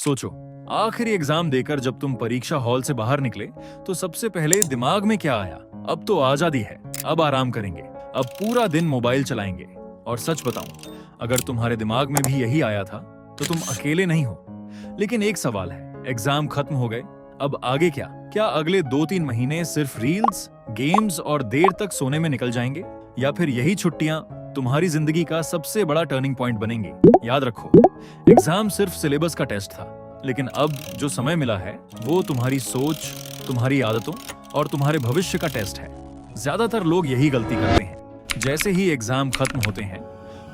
सोचो, आखिरी एग्जाम देकर जब तुम परीक्षा हॉल से बाहर निकले तो सबसे पहले दिमाग में क्या आया? अब तो आजादी है, अब आराम करेंगे, अब पूरा दिन मोबाइल चलाएंगे। और सच बताऊं, अगर तुम्हारे दिमाग में भी यही आया था तो तुम अकेले नहीं हो। लेकिन एक सवाल है, एग्जाम खत्म हो गए, अब आगे क्या? क्या अगले 2-3 महीने सिर्फ रील्स, गेम्स और देर तक सोने में निकल जाएंगे? या फिर यही छुट्टियां तुम्हारी जिंदगी का सबसे बड़ा टर्निंग पॉइंट बनेंगी? याद रखो, एग्जाम सिर्फ सिलेबस का टेस्ट था, लेकिन अब जो समय मिला है वो तुम्हारी सोच, तुम्हारी आदतों और तुम्हारे भविष्य का टेस्ट है। ज्यादातर लोग यही गलती करते हैं, जैसे ही एग्जाम खत्म होते हैं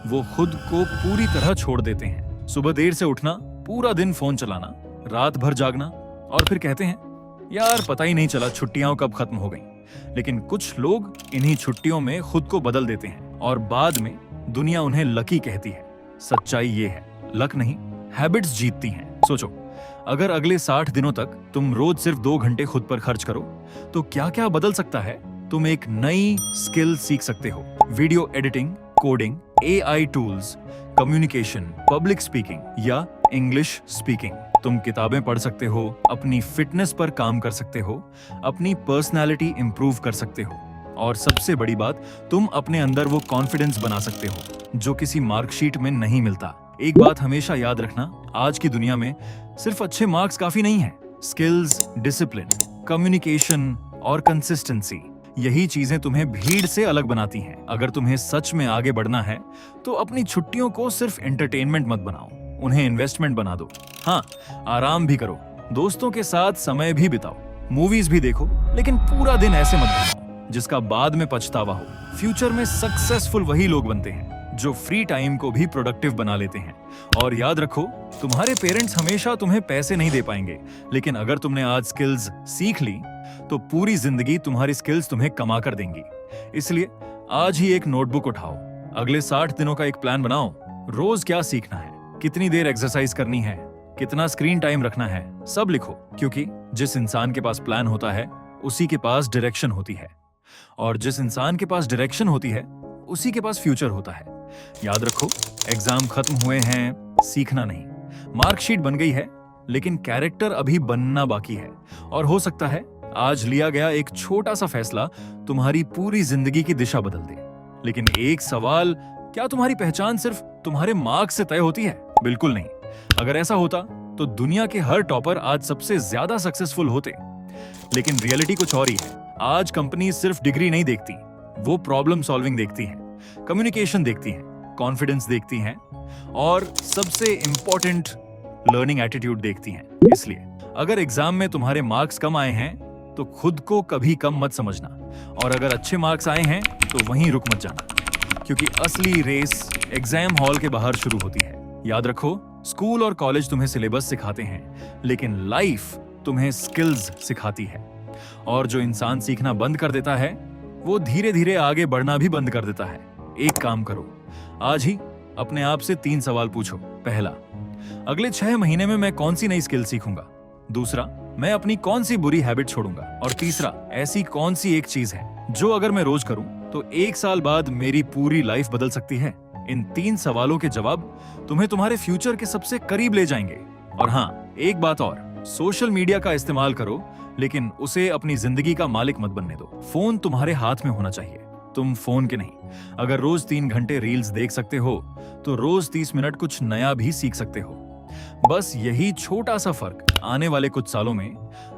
वो खुद को पूरी तरह छोड़ देते हैं। सुबह देर से उठना, पूरा दिन फोन चलाना, रात भर जागना और फिर कहते हैं यार पता ही नहीं चला छुट्टियां कब खत्म हो गईं। लेकिन कुछ लोग इन्हीं छुट्टियों में खुद को बदल देते हैं और बाद में दुनिया उन्हें लकी कहती है। सच्चाई ये है, लक नहीं, हैबिट्स जीतती हैं। सोचो, अगर अगले 60 दिनों तक तुम रोज सिर्फ 2 घंटे खुद पर खर्च करो तो क्या क्या बदल सकता है? तुम एक नई स्किल सीख सकते हो, video editing, coding, AI tools, communication, public speaking या इंग्लिश स्पीकिंग। तुम किताबें पढ़ सकते हो, अपनी फिटनेस पर काम कर सकते हो, अपनी पर्सनालिटी इंप्रूव कर सकते हो और सबसे बड़ी बात, तुम अपने अंदर वो कॉन्फिडेंस बना सकते हो जो किसी मार्कशीट में नहीं मिलता। एक बात हमेशा याद रखना, आज की दुनिया में सिर्फ अच्छे मार्क्स काफी नहीं है। स्किल्स, डिसिप्लिन, कम्युनिकेशन और कंसिस्टेंसी, यही चीजें तुम्हें भीड़ से अलग बनाती हैं। अगर तुम्हें सच में आगे बढ़ना है तो अपनी छुट्टियों को सिर्फ एंटरटेनमेंट मत बनाओ, उन्हें इन्वेस्टमेंट बना दो। हाँ, आराम भी करो, दोस्तों के साथ समय भी बिताओ, मूवीज भी देखो, लेकिन पूरा दिन ऐसे मत बनाओ जिसका बाद में पछतावा हो। फ्यूचर में सक्सेसफुल वही लोग बनते हैं जो फ्री टाइम को भी प्रोडक्टिव बना लेते हैं। और याद रखो, तुम्हारे पेरेंट्स हमेशा तुम्हें पैसे नहीं दे पाएंगे, लेकिन अगर तुमने आज स्किल्स सीख ली तो पूरी जिंदगी तुम्हारी स्किल्स तुम्हें कमा कर देंगी। इसलिए आज ही एक नोटबुक उठाओ, अगले 60 दिनों का एक प्लान बनाओ। रोज क्या सीखना है, कितनी देर एक्सरसाइज करनी है, कितना स्क्रीन टाइम रखना है, सब लिखो। क्योंकि जिस इंसान के पास प्लान होता है उसी के पास डायरेक्शन होती है, और जिस इंसान के पास डायरेक्शन होती है उसी के पास फ्यूचर होता है। याद रखो, एग्जाम खत्म हुए हैं, सीखना नहीं। मार्कशीट बन गई है, लेकिन कैरेक्टर अभी बनना बाकी है। और हो सकता है आज लिया गया एक छोटा सा फैसला तुम्हारी पूरी जिंदगी की दिशा बदल दे। लेकिन एक सवाल, क्या तुम्हारी पहचान सिर्फ तुम्हारे मार्क्स से तय होती है? बिल्कुल नहीं। अगर ऐसा होता तो दुनिया के हर टॉपर आज सबसे ज्यादा सक्सेसफुल होते। लेकिन रियलिटी कुछ और ही है। आज कंपनी सिर्फ डिग्री नहीं देखती, वो प्रॉब्लम सॉल्विंग देखती हैं, कम्युनिकेशन देखती हैं, कॉन्फिडेंस देखती हैं और सबसे इंपॉर्टेंट, लर्निंग एटीट्यूड देखती हैं। इसलिए अगर एग्जाम में तुम्हारे मार्क्स कम आए हैं तो खुद को कभी कम मत समझना, और अगर अच्छे मार्क्स आए हैं तो वहीं रुक मत जाना, क्योंकि असली रेस एग्जाम हॉल के बाहर शुरू होती है। याद रखो, स्कूल और कॉलेज तुम्हें सिलेबस सिखाते हैं, लेकिन लाइफ तुम्हें स्किल्स सिखाती है। और जो इंसान सीखना बंद कर देता है वो धीरे धीरे आगे बढ़ना भी बंद कर देता है। एक काम करो, आज ही अपने आप से 3 सवाल पूछो। पहला, अगले 6 महीने में मैं कौन सी नई स्किल सीखूंगा? दूसरा, मैं अपनी कौन सी बुरी हैबिट छोड़ूंगा? और तीसरा, ऐसी कौन सी एक चीज है जो अगर मैं रोज करूं तो 1 साल बाद मेरी पूरी लाइफ बदल सकती है? इन 3 सवालों के जवाब तुम्हें तुम्हारे फ्यूचर के सबसे करीब ले जाएंगे। और हाँ, एक बात और, सोशल मीडिया का इस्तेमाल करो, लेकिन उसे अपनी जिंदगी का मालिक मत बनने दो। फोन तुम्हारे हाथ में होना चाहिए, तुम फोन के नहीं। अगर रोज 3 घंटे रील्स देख सकते हो तो रोज 30 मिनट कुछ नया भी सीख सकते हो। बस यही छोटा सा फर्क आने वाले कुछ सालों में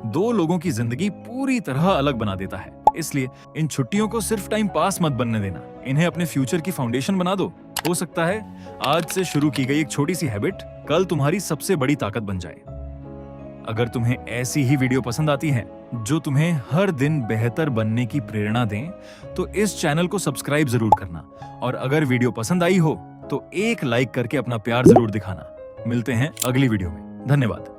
2 लोगों की जिंदगी पूरी तरह अलग बना देता है। इसलिए इन छुट्टियों को सिर्फ टाइम पास मत बनने देना, इन्हें अपने फ्यूचर की फाउंडेशन बना दो। हो सकता है आज से शुरू की गई एक छोटी सी हैबिट कल तुम्हारी सबसे बड़ी ताकत बन जाए। अगर तुम्हें ऐसी ही वीडियो पसंद आती है जो तुम्हें हर दिन बेहतर बनने की प्रेरणा दें, तो इस चैनल को सब्सक्राइब जरूर करना। और अगर वीडियो पसंद आई हो तो एक लाइक करके अपना प्यार जरूर दिखाना। मिलते हैं अगली वीडियो में। धन्यवाद।